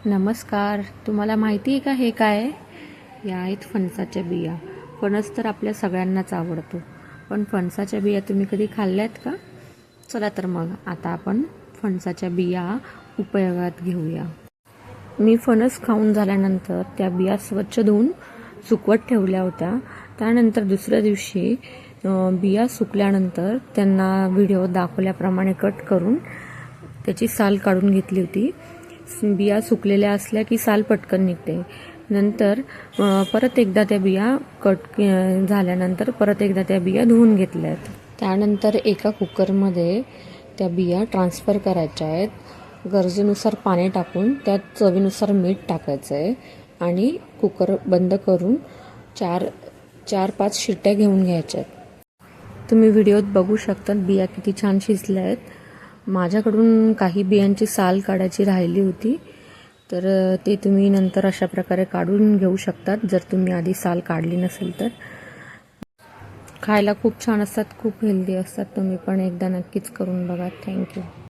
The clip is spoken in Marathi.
नमस्कार. तुम्हाला माहिती आहे का हे काय आहे? या आहेत फणसाच्या बिया. फणस तर आपल्या सगळ्यांनाच आवडतो, पण फणसाच्या बिया तुम्ही कधी खाल्ल्यात का? चला तर मग आता आपण फणसाच्या बिया उपयोगात घेऊया. मी फणस खाऊन झाल्यानंतर त्या बिया स्वच्छ धुवून सुकवत ठेवल्या होत्या. त्यानंतर दुसऱ्या दिवशी बिया सुकल्यानंतर त्यांना व्हिडिओ दाखवल्याप्रमाणे कट करून त्याची साल काढून घेतली होती. बिया सुकलेल्या असल्या की साल पटकन निघते. नंतर परत एकदा त्या बिया कट झाल्यानंतर परत एकदा त्या बिया धुवून घेतल्यात. त्यानंतर एका कुकरमध्ये त्या बिया ट्रान्सफर करायच्या आहेत. गरजेनुसार पाणी टाकून त्यात चवीनुसार मीठ टाकायचं आहे आणि कुकर बंद करून 4-5 शिट्ट्या घेऊन घ्यायच्या आहेत. तुम्ही व्हिडिओत बघू शकता बिया किती छान शिजल्या आहेत. माझ्याकडून काही बियांची साल काढायची राहिली होती, तर ते तुम्ही नंतर अशा प्रकारे काढून घेऊ शकतात जर तुम्ही आधी साल काढली नसेल तर. खायला खूप छान असतात, खूप हेल्दी असतात. तुम्ही पण एकदा नक्कीच करून बघा. थँक्यू.